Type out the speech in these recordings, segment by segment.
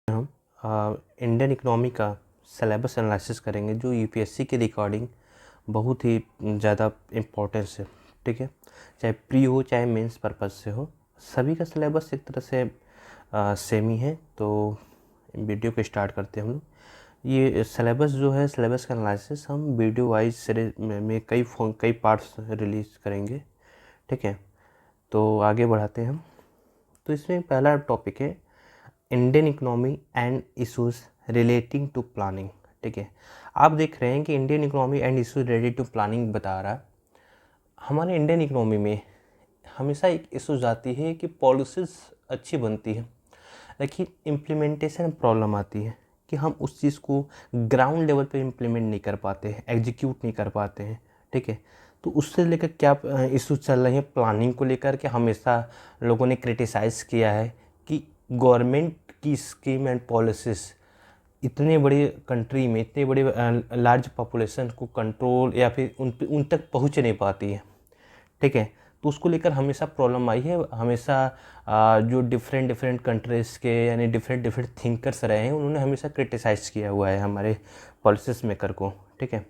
हम Indian economy का syllabus analysis करेंगे जो यूपीएससी के रिकॉर्डिंग बहुत ही ज़्यादा इम्पोर्टेंस है। ठीक है, चाहे प्री हो चाहे मेंस पर्पज़ से हो, सभी का सिलेबस एक तरह से सेम ही है। तो वीडियो को स्टार्ट करते हैं हम लोग। ये सिलेबस जो है, सिलेबस का एनालिसिस हम वीडियो वाइज सीरीज में कई पार्ट्स रिलीज़ करेंगे। ठीक है, तो आगे बढ़ाते हैं हम। तो इसमें पहला टॉपिक है Indian economy and issues relating to planning. ठीक है, आप देख रहे हैं कि Indian economy and issues related to planning बता रहा है। हमारे इंडियन इकोनॉमी में हमेशा एक इश्यूज आती है कि पॉलिसीज़ अच्छी बनती है, लेकिन इम्प्लीमेंटेशन प्रॉब्लम आती है कि हम उस चीज़ को ग्राउंड लेवल पे इम्प्लीमेंट नहीं कर पाते हैं, एग्जीक्यूट नहीं कर पाते हैं। ठीक है, तो उससे लेकर क्या इश्यूज चल रहे हैं प्लानिंग को लेकर के हमेशा लोगों ने क्रिटिसाइज़ किया है कि गवर्नमेंट की स्कीम एंड पॉलिसीज़ इतने बड़े कंट्री में, इतने बड़े लार्ज पॉपुलेशन को कंट्रोल या फिर उन तक पहुंच नहीं पाती है। ठीक है, तो उसको लेकर हमेशा प्रॉब्लम आई है। हमेशा जो डिफरेंट कंट्रीज़ के यानी डिफरेंट थिंकर्स रहे हैं, उन्होंने हमेशा क्रिटिसाइज़ किया हुआ है हमारे पॉलिसीज मेकर को। ठीक है,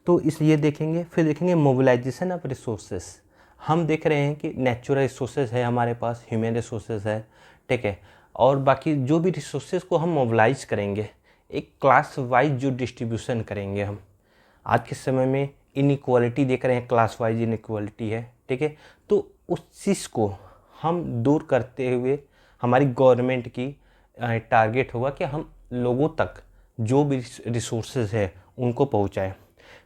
तो इसलिए देखेंगे। फिर देखेंगे मोबिलाइजेशन ऑफ रिसोर्सेस। हम देख रहे हैं कि नेचुरल रिसोर्सेज है हमारे पास, ह्यूमन रिसोर्सेज है। ठीक है, और बाकी जो भी रिसोर्सेज को हम मोबिलाइज करेंगे, एक क्लास वाइज जो डिस्ट्रीब्यूशन करेंगे हम। आज के समय में इनइक्वालिटी देख रहे हैं, क्लास वाइज इनइक्वालिटी है। ठीक है, तो उस चीज़ को हम दूर करते हुए हमारी गवर्नमेंट की टारगेट होगा कि हम लोगों तक जो भी रिसोर्सेज है उनको पहुंचाएं।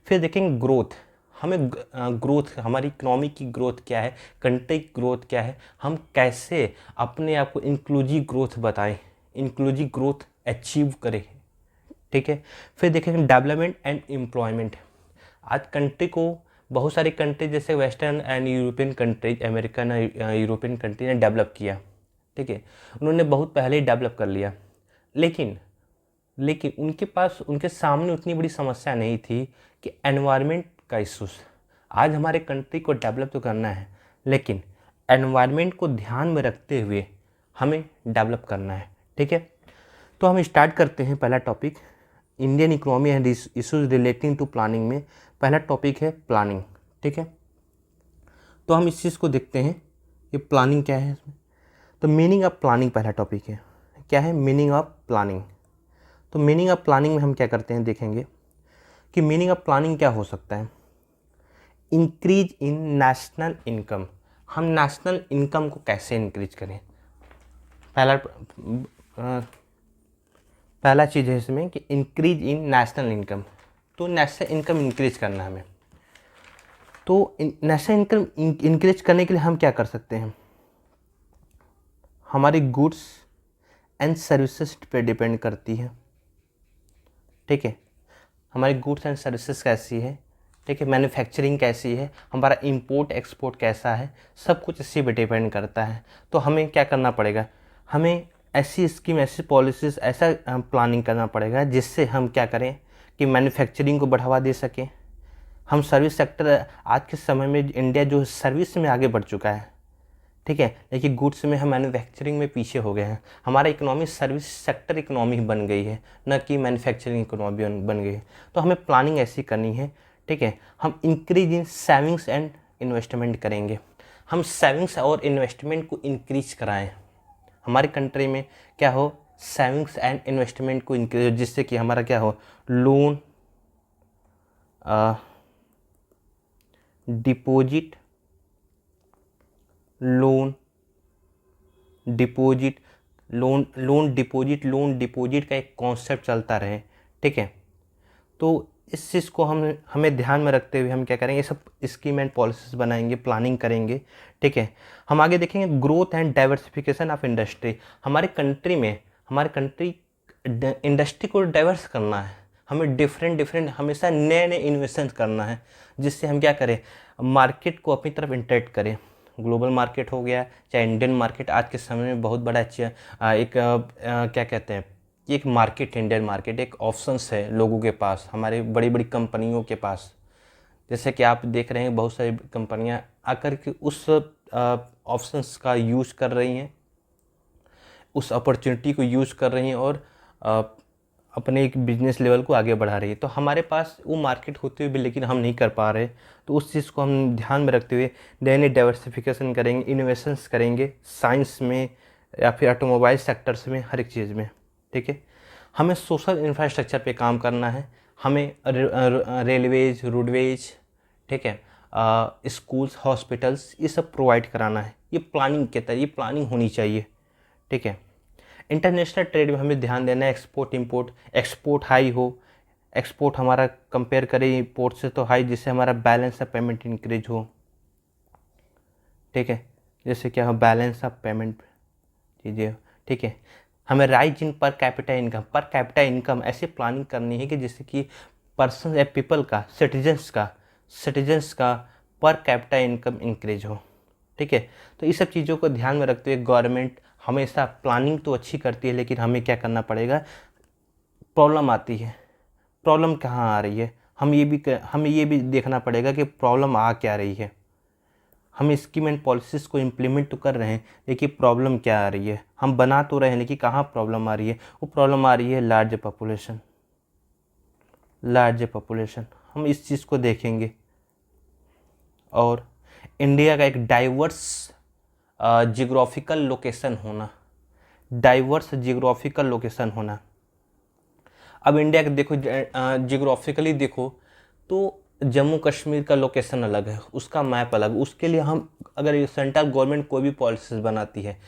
फिर देखेंगे ग्रोथ। हमें ग्रोथ, हमारी इकोनॉमी की ग्रोथ क्या है, कंट्री की ग्रोथ क्या है, हम कैसे अपने आप को इंक्लूसिव ग्रोथ बताएं, इंक्लूसिव ग्रोथ अचीव करें। ठीक है, फिर देखेंगे डेवलपमेंट एंड एम्प्लॉयमेंट। आज कंट्री को बहुत सारी कंट्री जैसे western and European countries, American European country ने डेवलप किया। ठीक है, उन्होंने बहुत पहले ही डेवलप कर लिया, लेकिन उनके पास, उनके सामने उतनी बड़ी समस्या नहीं थी कि एनवायरनमेंट का इशूज़। आज हमारे कंट्री को डेवलप तो करना है, लेकिन एनवायरनमेंट को ध्यान में रखते हुए हमें डेवलप करना है। ठीक है, तो हम स्टार्ट करते हैं। पहला topic Indian economy and issues relating to planning में पहला टॉपिक है प्लानिंग। ठीक है, तो हम इस चीज़ को देखते हैं कि प्लानिंग क्या है इसमें। तो मीनिंग ऑफ प्लानिंग पहला टॉपिक है। क्या है मीनिंग ऑफ प्लानिंग? तो मीनिंग ऑफ प्लानिंग में हम क्या करते हैं, देखेंगे कि मीनिंग ऑफ प्लानिंग क्या हो सकता है। Increase in national income. हम नेशनल इनकम को कैसे इंक्रीज करें, पहला चीज़ है इसमें कि इंक्रीज इन नेशनल इनकम। तो नेशनल इनकम इंक्रीज करना हमें, तो नेशनल इनकम इंक्रीज करने के लिए हम क्या कर सकते हैं। हमारी गुड्स एंड सर्विसेज पे डिपेंड करती है। ठीक है, हमारी गुड्स एंड सर्विसेज कैसी है, ठीक है, मैन्युफैक्चरिंग कैसी है, हमारा इंपोर्ट एक्सपोर्ट कैसा है, सब कुछ इसी पे डिपेंड करता है। तो हमें क्या करना पड़ेगा, हमें ऐसी स्कीम, ऐसी पॉलिसीज़, ऐसा प्लानिंग करना पड़ेगा जिससे हम क्या करें कि मैन्युफैक्चरिंग को बढ़ावा दे सकें। हम सर्विस सेक्टर, आज के समय में इंडिया जो सर्विस में आगे बढ़ चुका है, ठीक है, लेकिन गुड्स में हम मैन्युफैक्चरिंग में पीछे हो गए हैं। हमारा इकोनॉमी सर्विस सेक्टर इकोनॉमी बन गई है, न कि मैन्युफैक्चरिंग इकोनॉमी बन गई है। तो हमें प्लानिंग ऐसी करनी है। ठीक है, हम increase in savings and investment करेंगे। हम सेविंग्स और इन्वेस्टमेंट को इंक्रीज कराएं। हमारी कंट्री में क्या हो, सेविंग्स एंड इन्वेस्टमेंट को इंक्रीज, जिससे कि हमारा क्या हो, loan, deposit, loan deposit, loan deposit का एक कॉन्सेप्ट चलता रहे। ठीक है, तो इस चीज़ को हमें ध्यान में रखते हुए हम क्या करेंगे, सब स्कीम एंड पॉलिसीज बनाएंगे, प्लानिंग करेंगे। ठीक है, हम आगे देखेंगे growth and diversification of industry. हमारे कंट्री इंडस्ट्री को डाइवर्स करना है, हमें डिफरेंट हमेशा नए इन्वेस्टमेंट करना है, जिससे हम क्या करें, मार्केट को अपनी तरफ इंटरेक्ट करें। ग्लोबल मार्केट हो गया चाहे इंडियन मार्केट, आज के समय में बहुत बड़ा क्या कहते हैं, एक मार्केट, इंडियन मार्केट एक ऑप्शंस है लोगों के पास, हमारे बड़ी बड़ी कंपनियों के पास। जैसे कि आप देख रहे हैं बहुत सारी कंपनियां आकर के उस ऑप्शंस का यूज़ कर रही हैं, उस अपॉर्चुनिटी को यूज़ कर रही हैं और अपने एक बिजनेस लेवल को आगे बढ़ा रही है। तो हमारे पास वो मार्केट होते हुए भी लेकिन हम नहीं कर पा रहे, तो उस चीज़ को हम ध्यान में रखते हुए नए नए डाइवर्सिफिकेशन करेंगे, इनोवेशंस करेंगे साइंस में या फिर ऑटोमोबाइल सेक्टर्स में, हर एक चीज़ में। ठीक है, हमें सोशल इंफ्रास्ट्रक्चर पे काम करना है, हमें रेलवेज, रोडवेज, ठीक है, स्कूल्स, हॉस्पिटल्स, ये सब प्रोवाइड कराना है। ये प्लानिंग के तहत, ये प्लानिंग होनी चाहिए। ठीक है, इंटरनेशनल ट्रेड में हमें ध्यान देना है, एक्सपोर्ट इंपोर्ट, एक्सपोर्ट हाई हो, एक्सपोर्ट हमारा कंपेयर करें इंपोर्ट से तो हाई, जिससे हमारा बैलेंस ऑफ पेमेंट इंक्रीज हो। ठीक है, जैसे क्या हो, बैलेंस ऑफ पेमेंट चीज़ें। ठीक है, हमें rise in per capita income ऐसे प्लानिंग करनी है कि जिससे कि पर्सन या पीपल का, सिटीजन्स का पर कैपिटा इनकम इंक्रीज हो। ठीक है, तो इस सब चीज़ों को ध्यान में रखते हुए गवर्नमेंट हमेशा प्लानिंग तो अच्छी करती है, लेकिन हमें क्या करना पड़ेगा, प्रॉब्लम आती है, प्रॉब्लम कहाँ आ रही है, हमें ये भी देखना पड़ेगा कि प्रॉब्लम आ क्या रही है। हम स्कीम एंड पॉलिसीज़ को इम्प्लीमेंट तो कर रहे हैं, लेकिन प्रॉब्लम क्या आ रही है, हम बना तो रहे हैं लेकिन कहाँ प्रॉब्लम आ रही है। वो प्रॉब्लम आ रही है लार्ज पॉपुलेशन। हम इस चीज़ को देखेंगे। और इंडिया का एक डाइवर्स जियोग्राफिकल लोकेशन होना। अब इंडिया के देखो, जियोग्राफिकली देखो तो जम्मू कश्मीर का लोकेशन अलग है, उसका मैप अलग। उसके लिए हम, अगर सेंट्रल गवर्नमेंट कोई भी पॉलिसीज़ बनाती है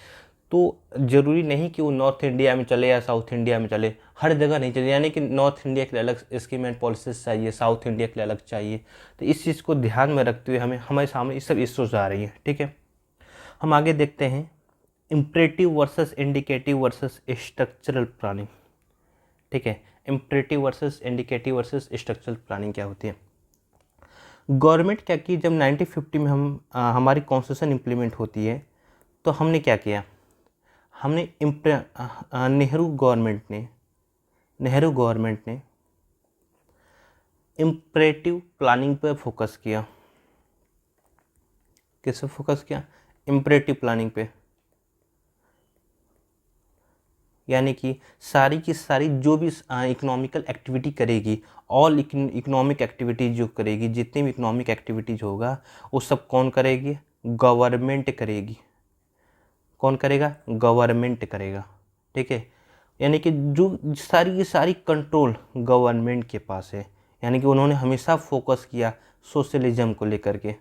तो ज़रूरी नहीं कि वो नॉर्थ इंडिया में चले या साउथ इंडिया में चले, हर जगह नहीं चले। यानी कि नॉर्थ इंडिया के लिए अलग स्कीम एंड पॉलिसीज़ चाहिए, साउथ इंडिया के लिए अलग चाहिए। तो इस चीज़ को ध्यान में रखते हुए हमारे सामने ये सब इश्यूज आ रही हैं। ठीक है, हम आगे देखते हैं imperative versus indicative versus structural planning. ठीक है, imperative versus indicative versus structural planning क्या होती है। गवर्नमेंट क्या की, जब 1950 में हमारी कॉन्स्टिट्यूशन इम्प्लीमेंट होती है तो हमने क्या किया, हमने नेहरू गवर्नमेंट ने इम्परेटिव प्लानिंग पर फोकस किया। किस पे फोकस किया, इम्परेटिव प्लानिंग पे। यानी कि सारी की सारी जो भी इकोनॉमिकल एक्टिविटी करेगी, ऑल इकोनॉमिक एक्टिविटी जो करेगी, जितनी भी इकोनॉमिक एक्टिविटीज होगा वो सब कौन करेगी, गवर्नमेंट करेगी। कौन करेगा, गवर्नमेंट करेगा। ठीक है, यानी कि जो सारी की सारी कंट्रोल गवर्नमेंट के पास है। यानी कि उन्होंने हमेशा फोकस किया सोशलिज्म को लेकर के।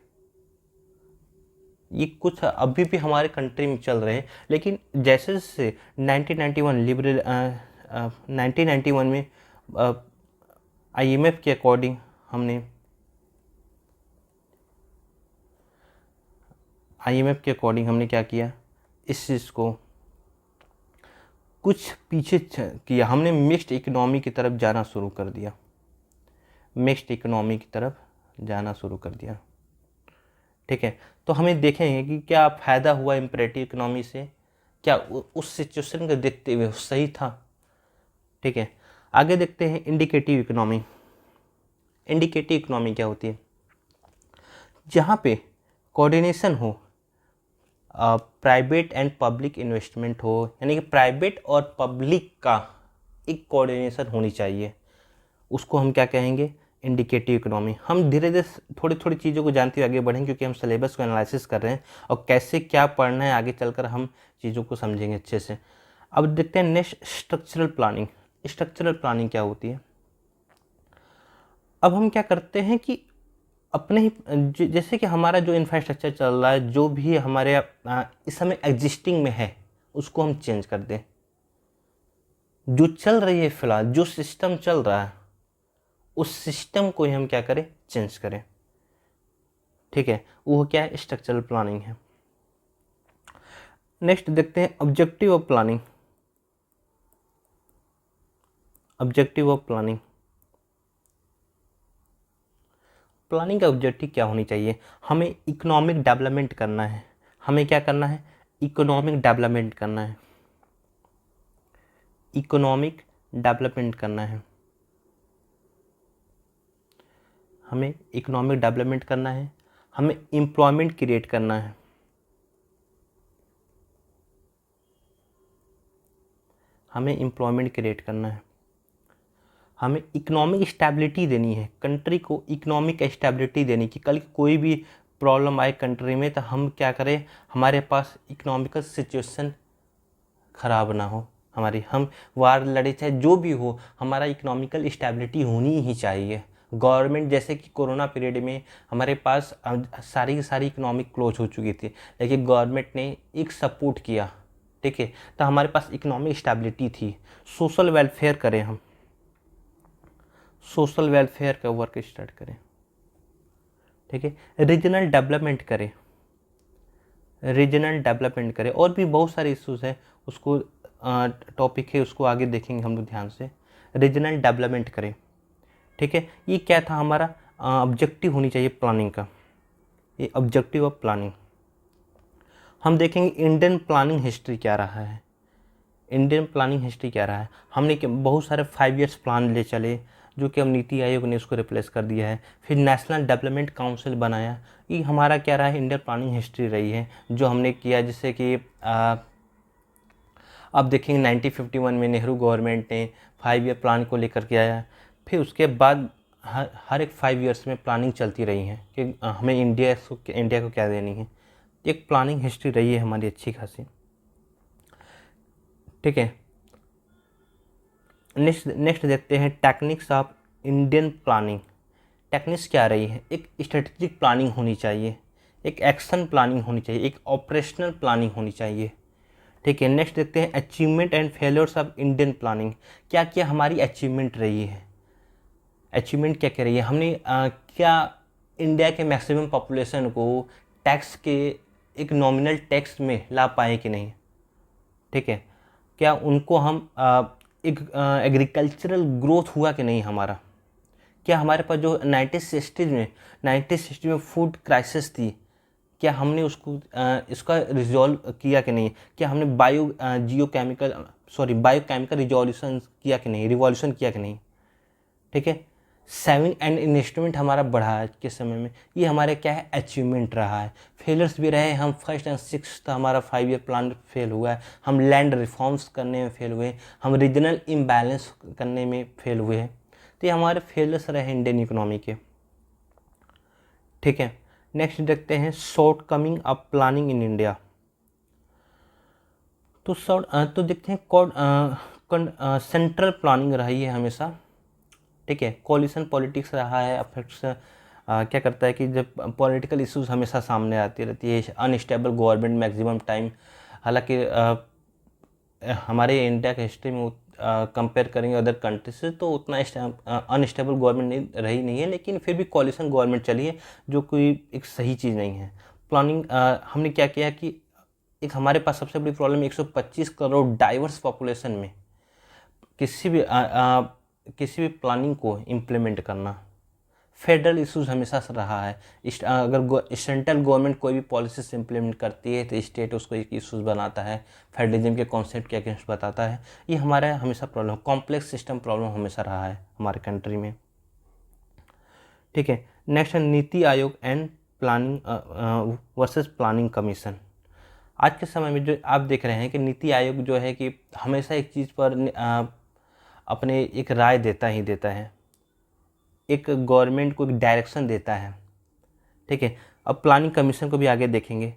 ये कुछ अभी भी हमारे कंट्री में चल रहे हैं, लेकिन जैसे जैसे 1991 में IMF के अकॉर्डिंग हमने क्या किया, इस चीज़ को कुछ पीछे किया। हमने मिक्स्ड इकोनॉमी की तरफ जाना शुरू कर दिया। ठीक है, तो हमें देखेंगे कि क्या फ़ायदा हुआ इम्परेटिव इकोनॉमी से, क्या उस सिचुएशन को देखते हुए सही था। ठीक है, आगे देखते हैं इंडिकेटिव इकोनॉमी। इंडिकेटिव इकोनॉमी क्या होती है, जहाँ पे कोऑर्डिनेशन हो, प्राइवेट एंड पब्लिक इन्वेस्टमेंट हो, यानी कि प्राइवेट और पब्लिक का एक कोऑर्डिनेशन होनी चाहिए। उसको हम क्या कहेंगे, इंडिकेटिव इकोनॉमी। हम धीरे धीरे थोड़ी थोड़ी चीज़ों को जानते हुए आगे बढ़ेंगे, क्योंकि हम सिलेबस को एनालिसिस कर रहे हैं और कैसे क्या पढ़ना है आगे चलकर हम चीज़ों को समझेंगे अच्छे से। अब देखते हैं next, structural planning. Structural planning क्या होती है। अब हम क्या करते हैं कि अपने ही जैसे कि हमारा जो इंफ्रास्ट्रक्चर चल रहा है, जो भी हमारे इस समय एग्जिस्टिंग में है, उसको हम चेंज कर दें। जो चल रही है फिलहाल, जो सिस्टम चल रहा है, उस सिस्टम को ही हम क्या करें, चेंज करें। ठीक है, वो क्या है, स्ट्रक्चरल प्लानिंग है। नेक्स्ट देखते हैं ऑब्जेक्टिव ऑफ प्लानिंग। प्लानिंग का ऑब्जेक्टिव क्या होनी चाहिए, हमें इकोनॉमिक डेवलपमेंट करना है। हमें क्या करना है, इकोनॉमिक डेवलपमेंट करना है। हमें इकोनॉमिक डेवलपमेंट करना है, हमें एम्प्लॉयमेंट क्रिएट करना है। हमें एम्प्लॉयमेंट क्रिएट करना है, हमें इकोनॉमिक स्टेबिलिटी देनी है, कंट्री को इकोनॉमिक स्टेबिलिटी देनी कि कल कोई भी प्रॉब्लम आए कंट्री में तो हम क्या करें, हमारे पास इकोनॉमिकल सिचुएशन ख़राब ना हो, हमारी हम वार लड़े चाहे जो भी हो, हमारा इकोनॉमिकल स्टेबिलिटी होनी ही चाहिए। गवर्नमेंट जैसे कि कोरोना पीरियड में हमारे पास सारी की सारी इकोनॉमिक क्लोज हो चुकी थी, लेकिन गवर्नमेंट ने एक सपोर्ट किया, ठीक है, तो हमारे पास इकोनॉमिक स्टेबिलिटी थी। सोशल वेलफेयर करें, हम सोशल वेलफेयर का वर्क स्टार्ट करें, ठीक है, रीजनल डेवलपमेंट करें, रीजनल डेवलपमेंट करें, और भी बहुत सारे इश्यूज हैं, उसको टॉपिक है, उसको आगे देखेंगे हम लोग ध्यान से। रीजनल डेवलपमेंट करें, ठीक है, ये क्या था हमारा ऑब्जेक्टिव होनी चाहिए प्लानिंग का, ये ऑब्जेक्टिव ऑफ प्लानिंग। हम देखेंगे इंडियन प्लानिंग हिस्ट्री क्या रहा है, इंडियन प्लानिंग हिस्ट्री क्या रहा है। हमने बहुत सारे 5 ईयर्स प्लान ले चले, जो कि अब नीति आयोग ने उसको रिप्लेस कर दिया है। फिर नेशनल डेवलपमेंट काउंसिल बनाया, ये हमारा क्या रहा है, इंडियन प्लानिंग हिस्ट्री रही है जो हमने किया। जिससे कि अब देखेंगे 1951 में नेहरू गवर्नमेंट ने 5 ईयर प्लान को लेकर के आया। फिर उसके बाद हर एक 5 ईयर्स में प्लानिंग चलती रही है कि हमें इंडिया को क्या देनी है। एक प्लानिंग हिस्ट्री रही है हमारी अच्छी खासी, ठीक है। नेक्स्ट देखते हैं techniques of Indian planning. Techniques क्या रही है, एक स्ट्रेटेजिक प्लानिंग होनी चाहिए, एक एक्शन प्लानिंग होनी चाहिए, एक ऑपरेशनल प्लानिंग होनी चाहिए, ठीक है। नेक्स्ट देखते हैं achievement and failures of Indian planning. क्या क्या हमारी अचीवमेंट रही है, अचीवमेंट क्या क्या रही है, हमने क्या इंडिया के मैक्सिमम पॉपुलेशन को टैक्स के एक नॉमिनल टैक्स में ला पाए कि नहीं, ठीक है। क्या उनको हम एक एग्रीकल्चरल ग्रोथ हुआ कि नहीं हमारा। क्या हमारे पास जो 1960 में फूड क्राइसिस थी, क्या हमने उसको इसका रिजॉल्व किया कि नहीं। क्या हमने बायोकेमिकल रिजॉल्यूशन किया कि नहीं, रिवॉल्यूशन किया कि नहीं, ठीक है। सेविंग एंड इन्वेस्टमेंट हमारा बढ़ा है आज के समय में, ये हमारे क्या है अचीवमेंट रहा है। फेलियर्स भी रहे, हम 1st एंड 6th हमारा 5 ईयर प्लान फेल हुआ है, हम लैंड रिफॉर्म्स करने में फेल हुए, हम रीजनल इम्बैलेंस करने में फेल हुए हैं। तो ये हमारे फेलियर्स रहे इंडियन इकोनॉमी के, ठीक है। नेक्स्ट देखते हैं short coming of planning in India. तो देखते हैं सेंट्रल प्लानिंग रही है हमेशा, ठीक है। कोलिशन पॉलिटिक्स रहा है, अफेक्ट्स क्या करता है कि जब पॉलिटिकल इश्यूज हमेशा सामने आती रहती है, अनस्टेबल गवर्नमेंट मैक्सिमम टाइम। हालांकि हमारे इंडिया के हिस्ट्री में कंपेयर करेंगे अदर कंट्री से तो उतना अनस्टेबल गवर्नमेंट रही नहीं है, लेकिन फिर भी कोलिशन गवर्नमेंट चली है, जो कोई एक सही चीज़ नहीं है। प्लानिंग हमने क्या किया कि एक हमारे पास सबसे बड़ी प्रॉब्लम 125 करोड़ डाइवर्स पॉपुलेशन में किसी भी प्लानिंग को इम्प्लीमेंट करना। फेडरल इश्यूज हमेशा से रहा है, अगर सेंट्रल गवर्नमेंट कोई भी पॉलिसीज इम्प्लीमेंट करती है तो स्टेट उसको एक इश्यूज बनाता है, फेडरलिज्म के कॉन्सेप्ट के अगेंस्ट बताता है। ये हमारा हमेशा प्रॉब्लम, कॉम्प्लेक्स सिस्टम प्रॉब्लम हमेशा रहा है हमारे कंट्री में, ठीक है। नेक्स्ट है NITI Aayog and planning versus planning commission. आज के समय में जो आप देख रहे हैं कि नीति आयोग जो है कि हमेशा एक चीज़ पर अपने एक राय देता ही देता है, एक गवर्नमेंट को एक डायरेक्शन देता है, ठीक है। अब प्लानिंग कमीशन को भी आगे देखेंगे।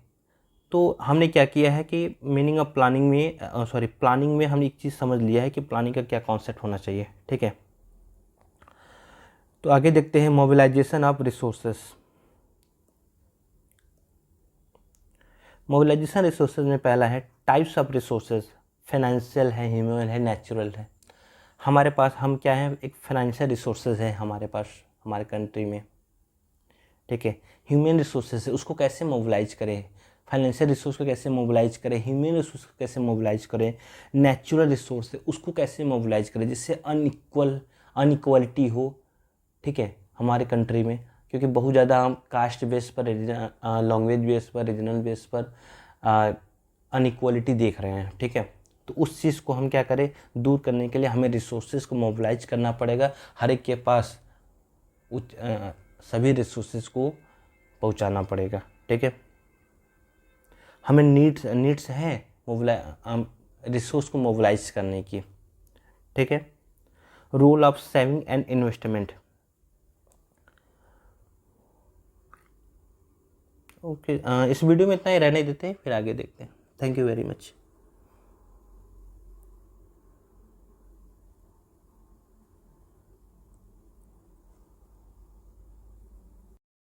तो हमने क्या किया है कि मीनिंग ऑफ प्लानिंग में प्लानिंग में हमने एक चीज़ समझ लिया है कि प्लानिंग का क्या कॉन्सेप्ट होना चाहिए, ठीक है। तो आगे देखते हैं mobilisation of resources. Mobilisation resources में पहला है टाइप्स ऑफ रिसोर्सेज, फाइनेंशियल है, ह्यूमन है, नेचुरल है। हमारे पास हम क्या है, एक फाइनेंशियल रिसोर्सेज है हमारे पास हमारे कंट्री में, ठीक है। ह्यूमन रिसोर्सेज है, उसको कैसे मोबिलाइज करें, फाइनेंशियल रिसोर्स को कैसे मोबिलाइज करें, ह्यूमन रिसोर्स को कैसे मोबिलाइज करें, नेचुरल रिसोर्स है उसको कैसे मोबिलाइज करें जिससे अनइक्वलिटी हो, ठीक है, हमारे कंट्री में। क्योंकि बहुत ज़्यादा हम कास्ट बेस पर, लैंग्वेज बेस पर, रीजनल बेस पर अनइक्वलिटी देख रहे हैं, ठीक है। तो उस चीज़ को हम क्या करें, दूर करने के लिए हमें रिसोर्सेज को मोबिलाइज करना पड़ेगा, हर एक के पास सभी रिसोर्सेज को पहुंचाना पड़ेगा, ठीक है। हमें नीड्स है रिसोर्स को मोबिलाइज करने की। ठीक है, role of saving and investment. Okay, इस वीडियो में इतना ही रहने देते हैं, फिर आगे देखते हैं। Thank you very much.